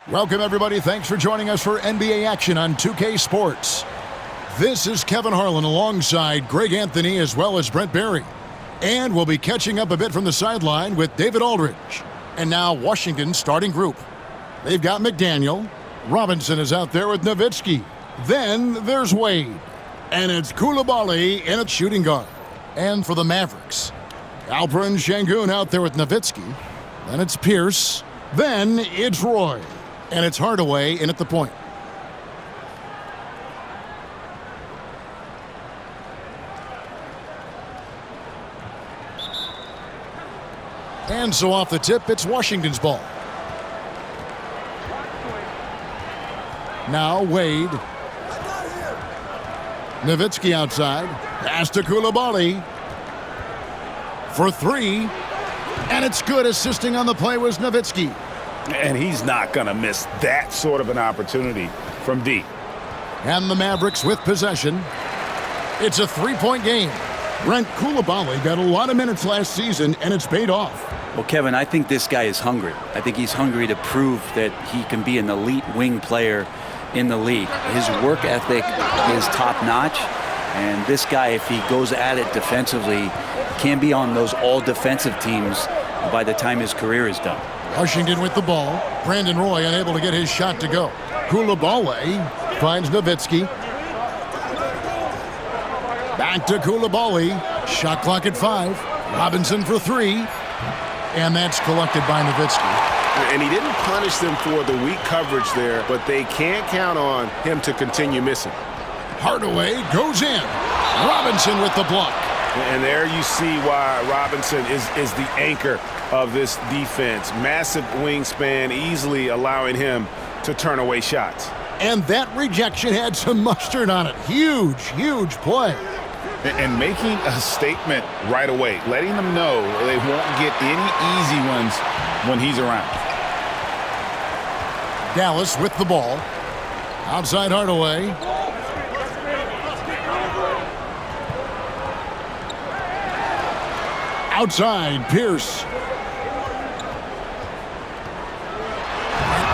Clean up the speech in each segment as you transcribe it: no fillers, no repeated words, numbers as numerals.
Welcome, everybody. Thanks for joining us for NBA action on 2K Sports. This is Kevin Harlan alongside Greg Anthony as well as Brent Barry. And we'll be catching up a bit from the sideline with David Aldridge. And now Washington's starting group. They've got McDaniel. Robinson is out there with Nowitzki. Then there's Wade. And it's Coulibaly in at shooting guard. And for the Mavericks, Alperen Sengun out there with Nowitzki. Then it's Pierce. Then it's Roy. And it's Hardaway in at the point. And so off the tip, it's Washington's ball. Now Wade. Nowitzki outside. Pass to Coulibaly. For three. And it's good. Assisting on the play was Nowitzki. And he's not going to miss that sort of an opportunity from deep. And the Mavericks with possession. It's a three-point game. Brent, Coulibaly got a lot of minutes last season, and it's paid off. Well, Kevin, I think this guy is hungry. I think he's hungry to prove that he can be an elite wing player in the league. His work ethic is top-notch, and this guy, if he goes at it defensively, can be on those all-defensive teams by the time his career is done. Washington with the ball. Brandon Roy unable to get his shot to go. Coulibaly finds Nowitzki. Back to Coulibaly. Shot clock at 5. Robinson for 3. And that's collected by Nowitzki. And he didn't punish them for the weak coverage there, but they can't count on him to continue missing. Hardaway goes in. Robinson with the block. And there you see why Robinson is the anchor of this defense. Massive wingspan, easily allowing him to turn away shots. And that rejection had some mustard on it. Huge, huge play. And making a statement right away, letting them know they won't get any easy ones when he's around. Dallas with the ball. Outside Hardaway. Outside, Pierce.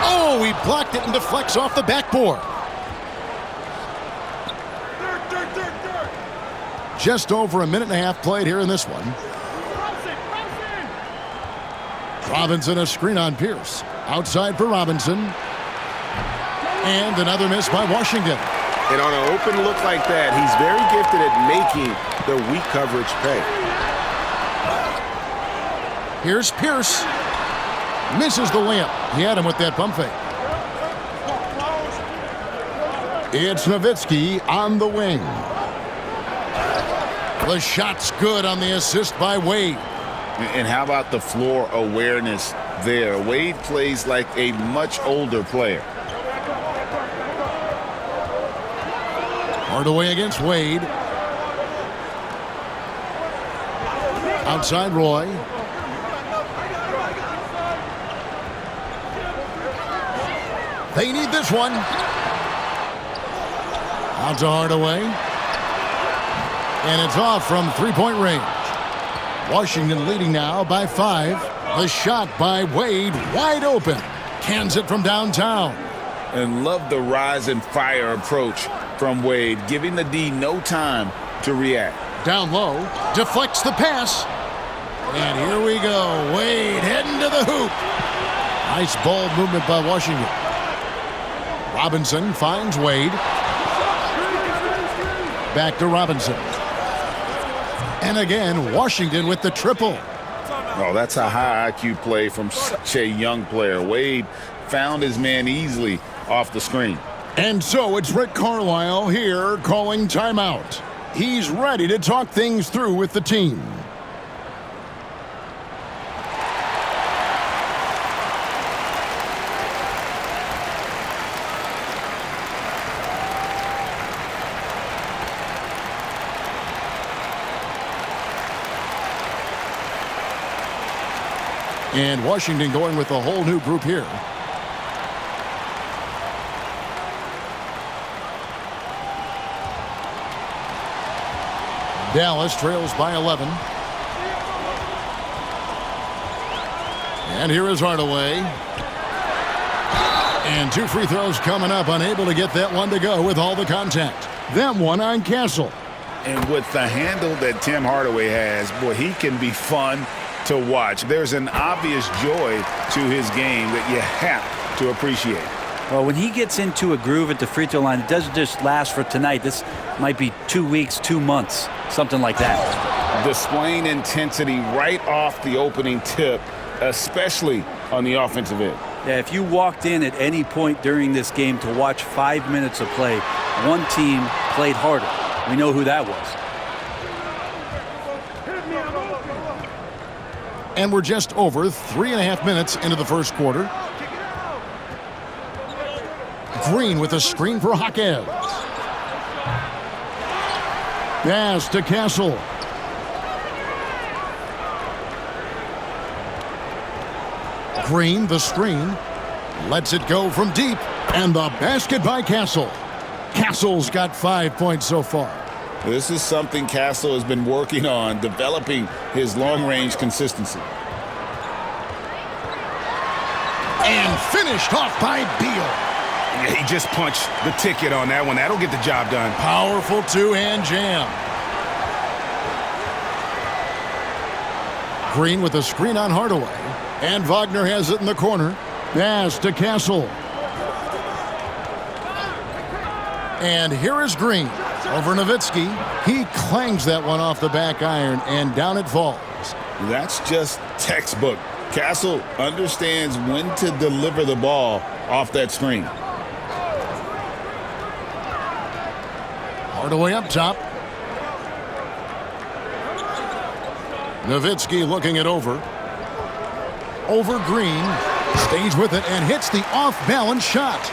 Oh, he blocked it and deflects off the backboard. Just over a minute and a half played here in this one. Robinson, a screen on Pierce. Outside for Robinson. And another miss by Washington. And on an open look like that, he's very gifted at making the weak coverage pay. Here's Pierce. Misses the layup. He had him with that pump fake. It's Nowitzki on the wing. The shot's good on the assist by Wade. And how about the floor awareness there? Wade plays like a much older player. Hardaway against Wade. Outside Roy. They need this one. Out to Hardaway. And it's off from three-point range. Washington leading now by 5. The shot by Wade, wide open. Cans it from downtown. And love the rise and fire approach from Wade, giving the D no time to react. Down low, deflects the pass. And here we go. Wade heading to the hoop. Nice ball movement by Washington. Robinson finds Wade. Back to Robinson. And again, Washington with the triple. Oh, that's a high IQ play from such a young player. Wade found his man easily off the screen. And so it's Rick Carlisle here calling timeout. He's ready to talk things through with the team. And Washington going with a whole new group here. Dallas trails by 11. And here is Hardaway. And 2 free throws coming up, unable to get that one to go with all the contact. That one on Castle. And with the handle that Tim Hardaway has, boy, he can be fun to watch. There's an obvious joy to his game that you have to appreciate. Well, when he gets into a groove at the free throw line, it doesn't just last for tonight. This might be 2 weeks, 2 months, something like that. Displaying intensity right off the opening tip, especially on the offensive end. Yeah, if you walked in at any point during this game to watch 5 minutes of play, one team played harder. We know who that was. And we're just over 3.5 minutes into the first quarter. Green with a screen for Hawkins. Pass to Castle. Green, the screen, lets it go from deep, and the basket by Castle. Castle's got 5 points so far. This is something Castle has been working on, developing his long-range consistency. And finished off by Beal. Yeah, he just punched the ticket on that one. That'll get the job done. Powerful two-hand jam. Green with a screen on Hardaway. And Wagner has it in the corner. Pass to Castle. And here is Green. Over Nowitzki. He clangs that one off the back iron, and down it falls. That's just textbook. Castle understands when to deliver the ball off that screen. Hardaway up top. Nowitzki looking it over. Over Green. Stays with it and hits the off-balance shot.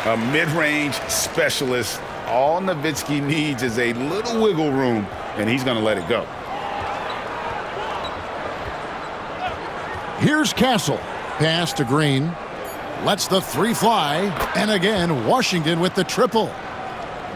A mid-range specialist. All Nowitzki needs is a little wiggle room, and he's going to let it go. Here's Castle. Pass to Green. Lets the three fly. And again, Washington with the triple.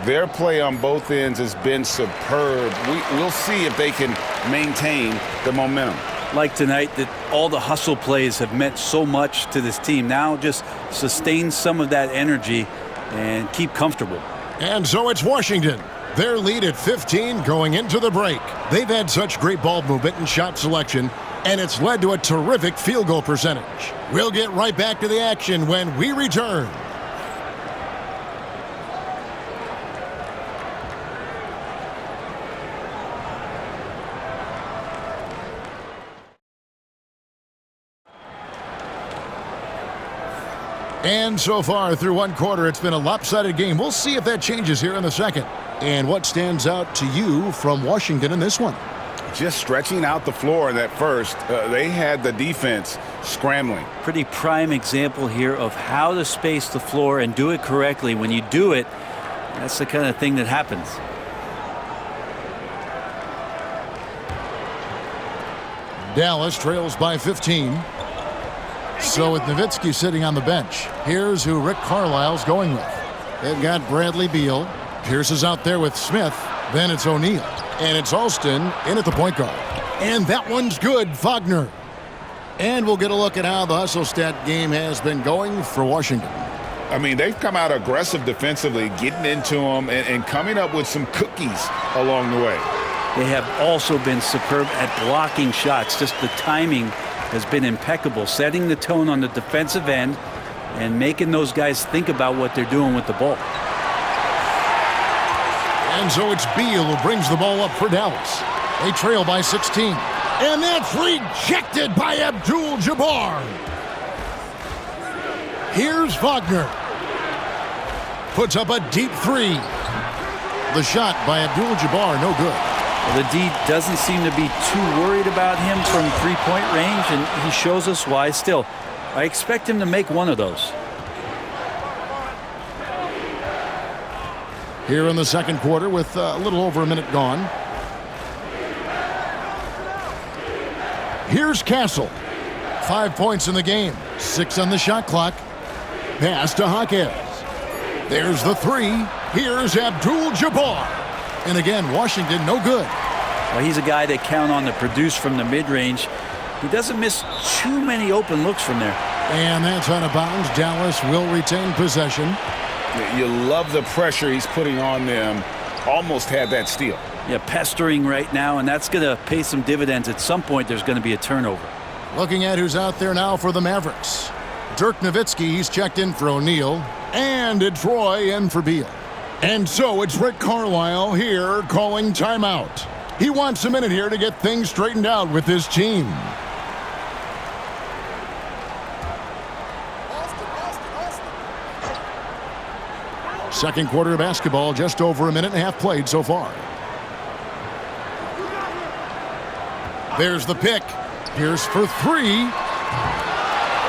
Their play on both ends has been superb. We'll see if they can maintain the momentum. Like tonight, that all the hustle plays have meant so much to this team. Now just sustain some of that energy and keep comfortable. And so it's Washington. Their lead at 15 going into the break. They've had such great ball movement and shot selection, and it's led to a terrific field goal percentage. We'll get right back to the action when we return. And so far through one quarter, it's been a lopsided game. We'll see if that changes here in the second. And what stands out to you from Washington in this one? Just stretching out the floor in that first. They had the defense scrambling. Pretty prime example here of how to space the floor and do it correctly. When you do it, that's the kind of thing that happens. Dallas trails by 15. So with Nowitzki sitting on the bench, here's who Rick Carlisle's going with. They've got Bradley Beal. Pierce is out there with Smith. Then it's O'Neal. And it's Alston in at the point guard. And that one's good, Wagner. And we'll get a look at how the hustle stat game has been going for Washington. I mean, they've come out aggressive defensively, getting into them and coming up with some cookies along the way. They have also been superb at blocking shots. Just the timing has been impeccable, setting the tone on the defensive end and making those guys think about what they're doing with the ball. And so it's Beal who brings the ball up for Dallas. They trail by 16. And that's rejected by Abdul-Jabbar. Here's Wagner. Puts up a deep three. The shot by Abdul-Jabbar, no good. The D doesn't seem to be too worried about him from three-point range, and he shows us why. Still, I expect him to make one of those. Here in the second quarter with a little over a minute gone. Here's Castle. 5 points in the game. 6 on the shot clock. Pass to Hawkins. There's the three. Here's Abdul-Jabbar. And again, Washington, no good. Well, he's a guy they count on to produce from the mid-range. He doesn't miss too many open looks from there. And that's out of bounds. Dallas will retain possession. You love the pressure he's putting on them. Almost had that steal. Yeah, pestering right now, and that's going to pay some dividends. At some point, there's going to be a turnover. Looking at who's out there now for the Mavericks. Dirk Nowitzki, he's checked in for O'Neal. And it's Roy in for Beal. And so it's Rick Carlisle here calling timeout. He wants a minute here to get things straightened out with his team. Second quarter of basketball, just over a minute and a half played so far. There's the pick. Here's for three.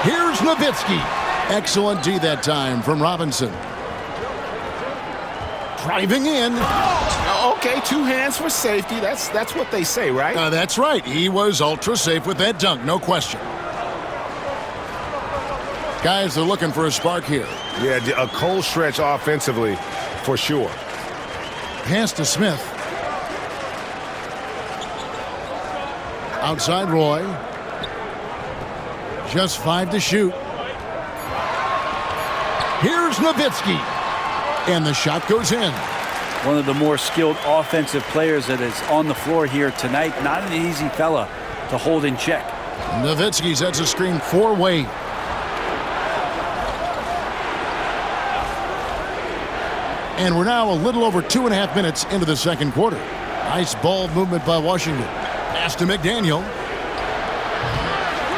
Here's Nowitzki. Excellent D that time from Robinson. Driving in. Okay, 2 hands for safety. That's what they say, right? That's right. He was ultra safe with that dunk, no question. Guys are looking for a spark here. Yeah, a cold stretch offensively for sure. Pass to Smith. Outside Roy. Just 5 to shoot. Here's Nowitzki. And the shot goes in. One of the more skilled offensive players that is on the floor here tonight. Not an easy fella to hold in check. Nowitzki sets a screen for Wade. And we're now a little over 2.5 minutes into the second quarter. Nice ball movement by Washington. Pass to McDaniel.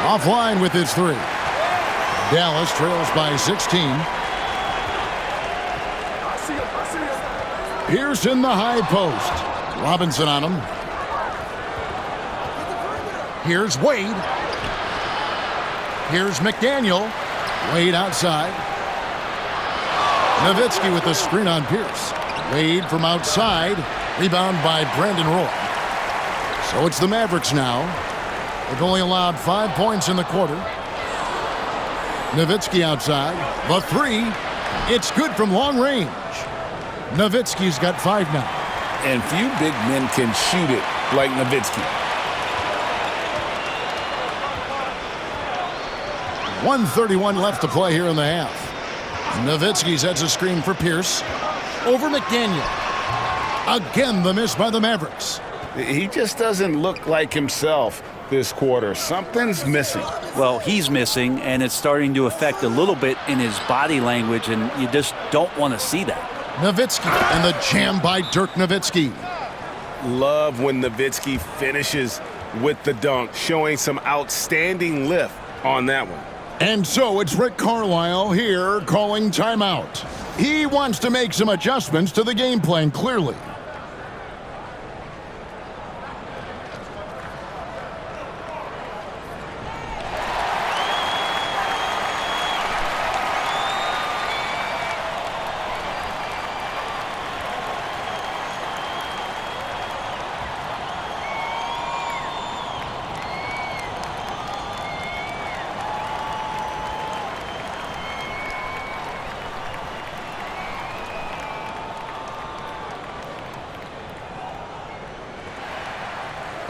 Offline with his 3. Dallas trails by 16. Pierce in the high post. Robinson on him. Here's Wade. Here's McDaniel. Wade outside. Nowitzki with the screen on Pierce. Wade from outside. Rebound by Brandon Roy. So it's the Mavericks now. They've only allowed 5 points in the quarter. Nowitzki outside. The 3. It's good from long range. Nowitzki's got 5 now. And few big men can shoot it like Nowitzki. 1:31 left to play here in the half. Nowitzki sets a screen for Pierce. Over McDaniel. Again, the miss by the Mavericks. He just doesn't look like himself this quarter. Something's missing. Well, he's missing, and it's starting to affect a little bit in his body language, and you just don't want to see that. Nowitzki and the jam by Dirk Nowitzki. Love when Nowitzki finishes with the dunk, showing some outstanding lift on that one. And so it's Rick Carlisle here calling timeout. He wants to make some adjustments to the game plan, clearly.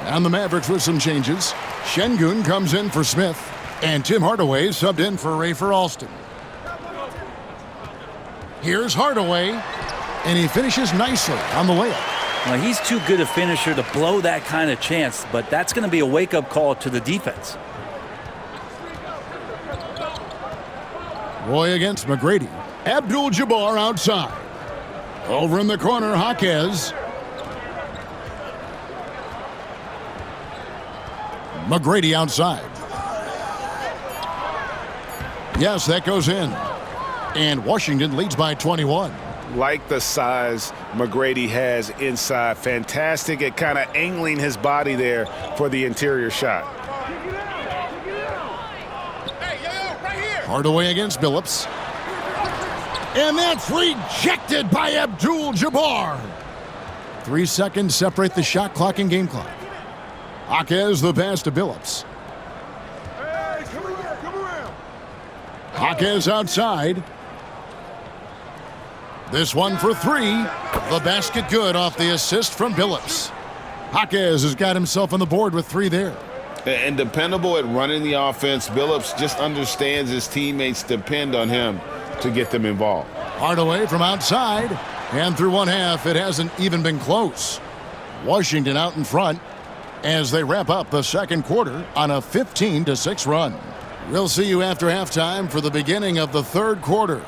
And the Mavericks with some changes. Şengün comes in for Smith. And Tim Hardaway subbed in for Rafer Alston. Here's Hardaway. And he finishes nicely on the layup. Well, he's too good a finisher to blow that kind of chance, but that's going to be a wake-up call to the defense. Roy against McGrady. Abdul-Jabbar outside. Over in the corner, Jaquez. McGrady outside. Yes, that goes in. And Washington leads by 21. Like the size McGrady has inside. Fantastic at kind of angling his body there for the interior shot. Hardaway against Billups. And that's rejected by Abdul-Jabbar. 3 seconds separate the shot clock and game clock. Jaquez the pass to Billups. Jaquez outside. This one for 3. The basket good off the assist from Billups. Jaquez has got himself on the board with 3 there. And dependable at running the offense. Billups just understands his teammates depend on him to get them involved. Hardaway from outside. And through one half, it hasn't even been close. Washington out in front as they wrap up the second quarter on a 15-6 run. We'll see you after halftime for the beginning of the third quarter.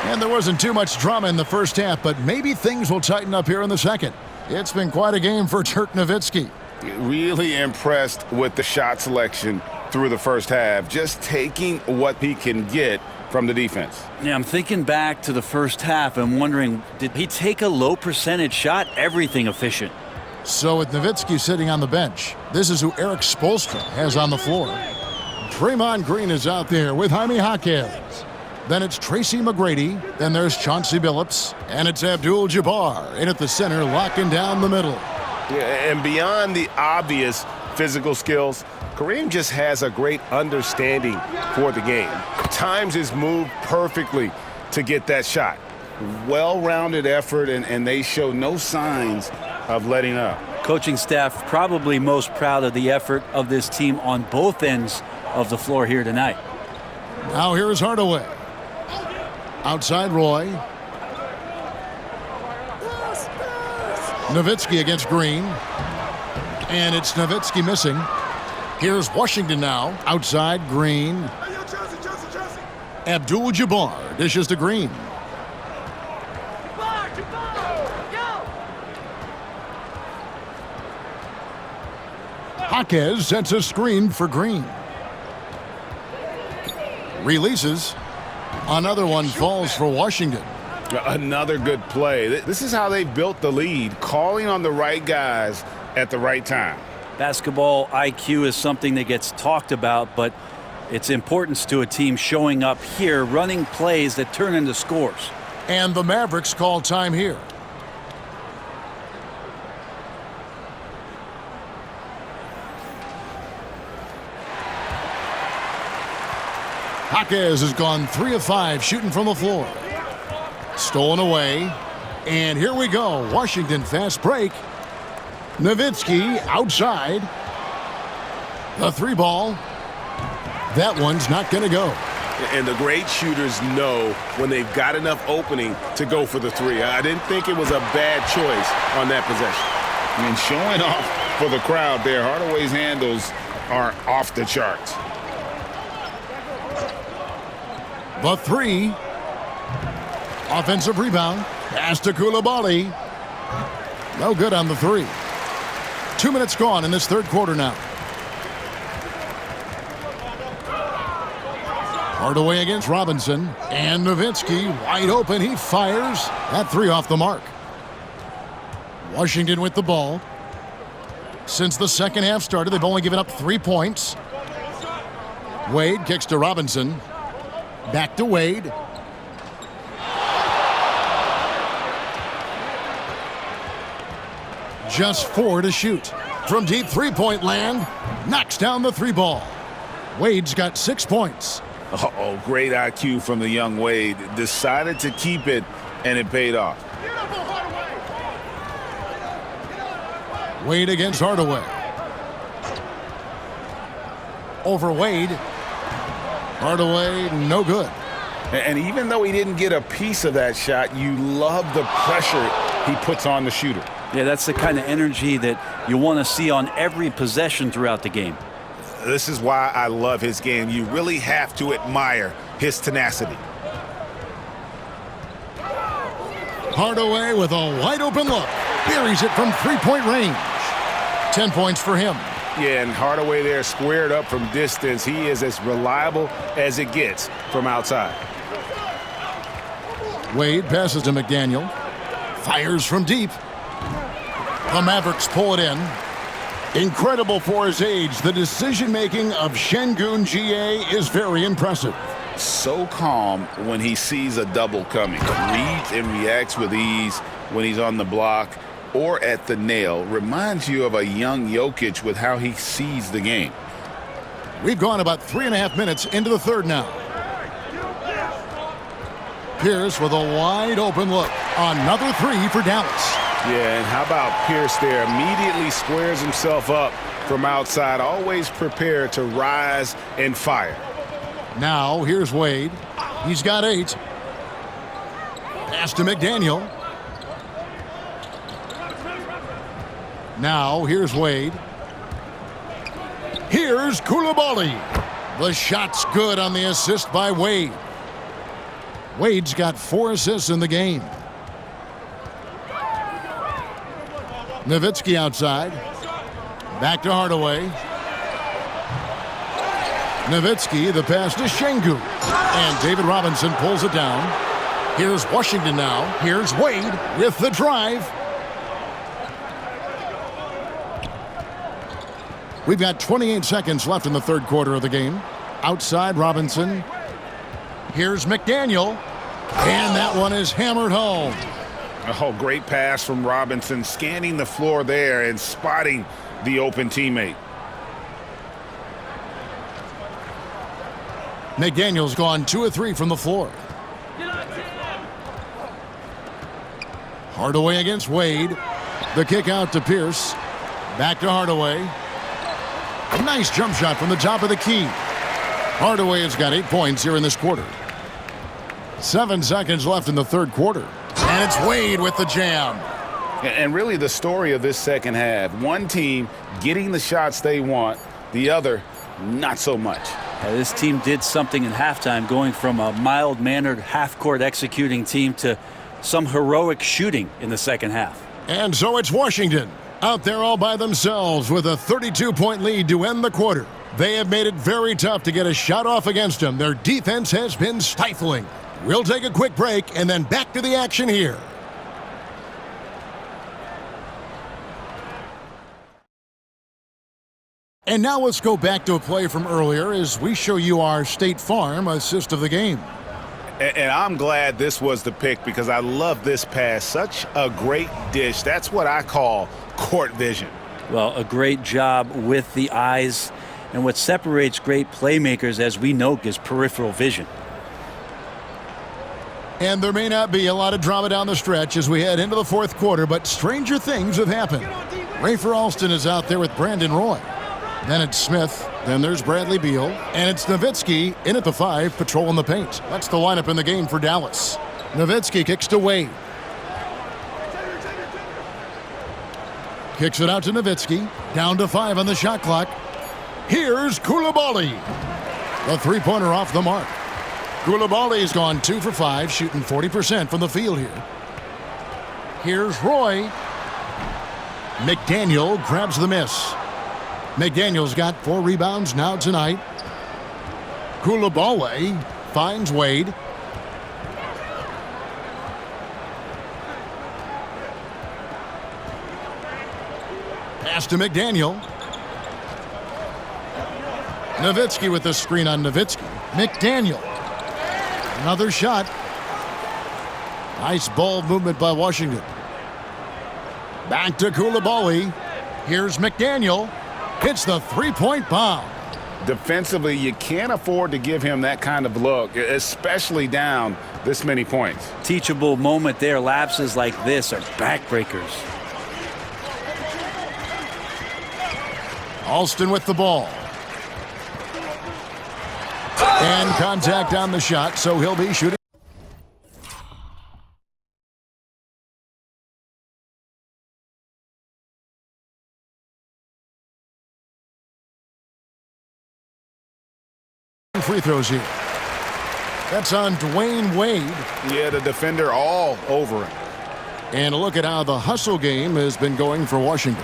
And there wasn't too much drama in the first half, but maybe things will tighten up here in the second. It's been quite a game for Dirk Nowitzki. Really impressed with the shot selection through the first half, just taking what he can get from the defense. Yeah, I'm thinking back to the first half and wondering, did he take a low percentage shot? Everything efficient. So with Nowitzki sitting on the bench, this is who Eric Spoelstra has on the floor. Draymond Green is out there with Jaime Jaquez. Then it's Tracy McGrady. Then there's Chauncey Billups. And it's Abdul-Jabbar in at the center, locking down the middle. Yeah, and beyond the obvious physical skills, Kareem just has a great understanding for the game. Times his move perfectly to get that shot. Well-rounded effort, and they show no signs of letting up. Coaching staff probably most proud of the effort of this team on both ends of the floor here tonight. Now here's Hardaway. Outside Roy. Nowitzki against Green. And it's Nowitzki missing. Here's Washington now. Outside Green. Abdul-Jabbar dishes to Green. Jaquez sets a screen for Green. Releases. Another one falls for Washington. Another good play. This is how they built the lead, calling on the right guys at the right time. Basketball IQ is something that gets talked about, but its importance to a team showing up here, running plays that turn into scores. And the Mavericks call time here. Jaquez has gone 3 of 5 shooting from the floor. Stolen away. And here we go. Washington fast break. Nowitzki outside. The 3 ball. That one's not going to go. And the great shooters know when they've got enough opening to go for the 3. I didn't think it was a bad choice on that possession. And showing off for the crowd there, Hardaway's handles are off the charts. The 3. Offensive rebound. Pass to Coulibaly. No good on the 3. 2 minutes gone in this third quarter now. Hardaway against Robinson. And Nowitzki wide open. He fires. That 3 off the mark. Washington with the ball. Since the second half started, they've only given up 3 points. Wade kicks to Robinson. Back to Wade. Just 4 to shoot. From deep three-point land, knocks down the 3 ball. Wade's got 6 points. Oh, great IQ from the young Wade. Decided to keep it, and it paid off. Wade against Hardaway. Over Wade. Hardaway, no good. And even though he didn't get a piece of that shot, you love the pressure he puts on the shooter. Yeah, that's the kind of energy that you want to see on every possession throughout the game. This is why I love his game. You really have to admire his tenacity. Hardaway with a wide open look. Buries it from three-point range. 10 points for him. Yeah, and Hardaway there squared up from distance. He is as reliable as it gets from outside. Wade passes to McDaniel. Fires from deep. The Mavericks pull it in. Incredible for his age. The decision-making of Şengün GA is very impressive. So calm when he sees a double coming. Reads and reacts with ease when he's on the block or at the nail. Reminds you of a young Jokic with how he sees the game. We've gone about 3.5 minutes into the third now. Pierce with a wide open look. Another three for Dallas. Yeah, and how about Pierce there? Immediately squares himself up from outside. Always prepared to rise and fire. Now here's Wade. He's got 8. Pass to McDaniel. Now here's Wade. Here's Koulibaly. The shot's good on the assist by Wade. Wade's got 4 assists in the game. Nowitzki outside. Back to Hardaway. Nowitzki, the pass to Şengün. And David Robinson pulls it down. Here's Washington now. Here's Wade with the drive. We've got 28 seconds left in the third quarter of the game. Outside Robinson. Here's McDaniel. And that one is hammered home. Oh, great pass from Robinson, scanning the floor there and spotting the open teammate. McDaniel's gone 2 of 3 from the floor. Hardaway against Wade. The kick out to Pierce. Back to Hardaway. A nice jump shot from the top of the key. Hardaway has got 8 points here in this quarter. 7 seconds left in the third quarter. And it's Wade with the jam. And really the story of this second half, one team getting the shots they want, the other not so much. This team did something in halftime, going from a mild-mannered half-court executing team to some heroic shooting in the second half. And so it's Washington out there all by themselves with a 32-point lead to end the quarter. They have made it very tough to get a shot off against them. Their defense has been stifling. We'll take a quick break and then back to the action here. And now let's go back to a play from earlier as we show you our State Farm assist of the game. And I'm glad this was the pick because I love this pass. Such a great dish. That's what I call court vision. Well, a great job with the eyes. And what separates great playmakers, as we know, is peripheral vision. And there may not be a lot of drama down the stretch as we head into the fourth quarter, but stranger things have happened. Rafer Alston is out there with Brandon Roy. Then it's Smith. Then there's Bradley Beal. And it's Nowitzki in at the 5, patrolling the paint. That's the lineup in the game for Dallas. Nowitzki kicks to Wade. Kicks it out to Nowitzki. Down to 5 on the shot clock. Here's Koulibaly. The three-pointer off the mark. Koulibaly's gone 2 for 5, shooting 40% from the field here. Here's Roy. McDaniel grabs the miss. McDaniel's got 4 rebounds now tonight. Koulibaly finds Wade. Pass to McDaniel. Nowitzki with the screen on Nowitzki. McDaniel. Another shot. Nice ball movement by Washington. Back to Koulibaly. Here's McDaniel. Hits the three-point bomb. Defensively, you can't afford to give him that kind of look, especially down this many points. Teachable moment there. Lapses like this are backbreakers. Alston with the ball. And contact on the shot, so he'll be shooting. free throws here. That's on Dwade. Yeah, the defender all over him. And a look at how the hustle game has been going for Washington.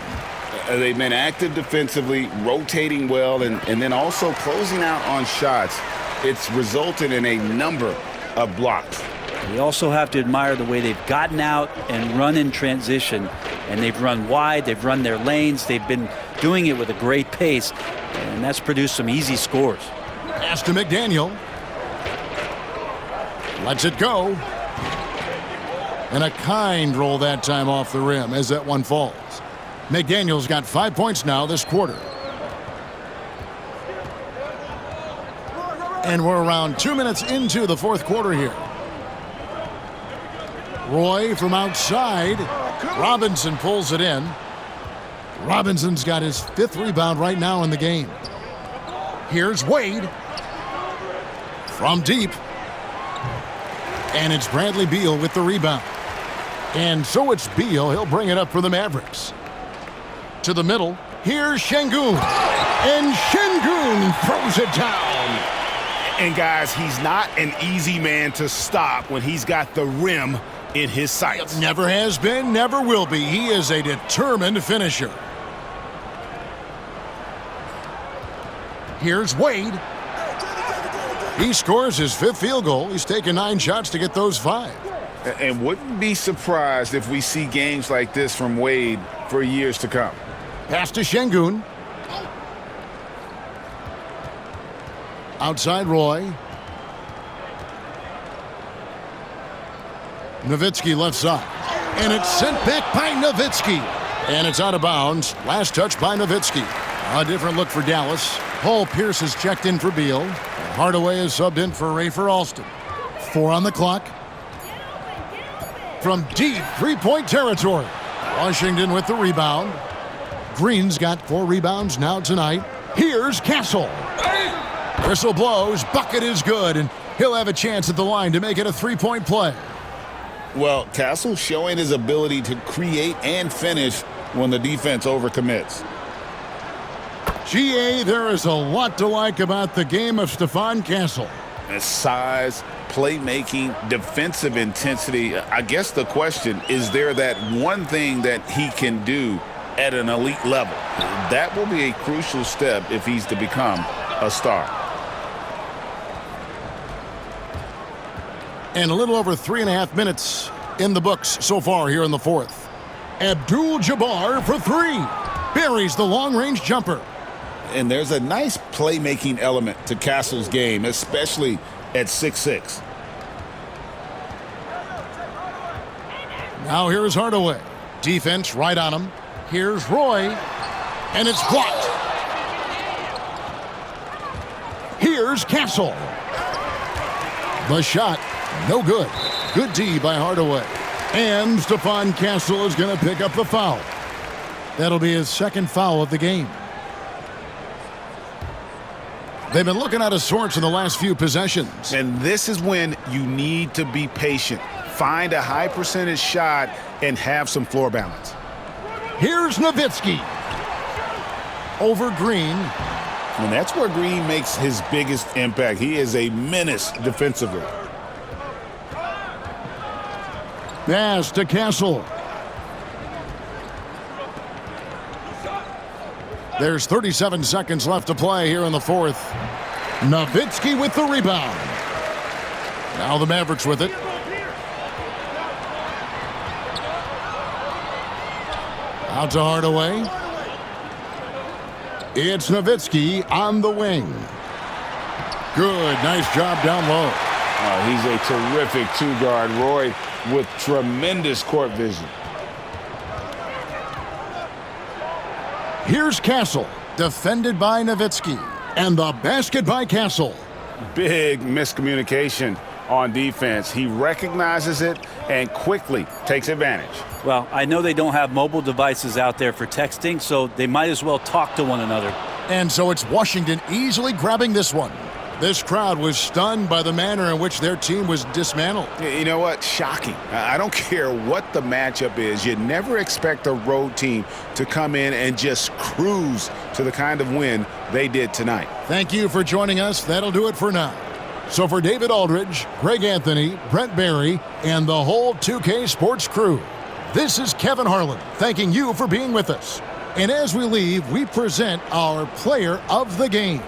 They've been active defensively, rotating well, and then also closing out on shots. It's resulted in a number of blocks. We also have to admire the way they've gotten out and run in transition. And they've run wide, they've run their lanes, they've been doing it with a great pace, and that's produced some easy scores. Pass to McDaniel. Lets it go. And a kind roll that time off the rim as that one falls. McDaniel's got 5 points now this quarter. And we're around 2 minutes into the fourth quarter here. Roy from outside. Robinson pulls it in. Robinson's got his 5th rebound right now in the game. Here's Wade. From deep. And it's Bradley Beal with the rebound. And so it's Beal. He'll bring it up for the Mavericks. To the middle. Here's Şengün. And Şengün throws it down. And guys, he's not an easy man to stop when he's got the rim in his sights. Never has been, never will be. He is a determined finisher. Here's Wade. He scores his 5th field goal. He's taken 9 shots to get those 5. And wouldn't be surprised if we see games like this from Wade for years to come. Pass to Şengün. Outside Roy. Nowitzki left side. And it's sent back by Nowitzki. And it's out of bounds. Last touch by Nowitzki. A different look for Dallas. Paul Pierce has checked in for Beal. Hardaway is subbed in for Rafer Alston. 4 on the clock. From deep three-point territory. Washington with the rebound. Green's got 4 rebounds now tonight. Here's Castle. Whistle blows. Bucket is good. And he'll have a chance at the line to make it a 3-point play. Well, Castle showing his ability to create and finish when the defense overcommits. GA, there is a lot to like about the game of Stephon Castle. His size, playmaking, defensive intensity. I guess the question, is there that one thing that he can do at an elite level? That will be a crucial step if he's to become a star. And a little over 3.5 minutes in the books so far here in the fourth. Abdul-Jabbar for 3. Buries the long-range jumper. And there's a nice playmaking element to Castle's game, especially at 6'6". Now here's Hardaway. Defense right on him. Here's Roy. And it's blocked. Here's Castle. The shot. No good. Good D by Hardaway. And Stephon Castle is going to pick up the foul. That'll be his 2nd foul of the game. They've been looking out of sorts in the last few possessions. And this is when you need to be patient. Find a high percentage shot and have some floor balance. Here's Nowitzki. Over Green. And that's where Green makes his biggest impact. He is a menace defensively. Pass to Castle. There's 37 seconds left to play here in the fourth. Nowitzki with the rebound. Now the Mavericks with it. Out to Hardaway. It's Nowitzki on the wing. Good, nice job down low. He's a terrific 2-guard. Roy with tremendous court vision. Here's Castle, defended by Nowitzki. And the basket by Castle. Big miscommunication on defense. He recognizes it and quickly takes advantage. Well, I know they don't have mobile devices out there for texting, so they might as well talk to one another. And so it's Washington easily grabbing this one. This crowd was stunned by the manner in which their team was dismantled. You know what? Shocking. I don't care what the matchup is. You never expect a road team to come in and just cruise to the kind of win they did tonight. Thank you for joining us. That'll do it for now. So for David Aldridge, Greg Anthony, Brent Barry, and the whole 2K Sports crew, this is Kevin Harlan thanking you for being with us. And as we leave, we present our player of the game.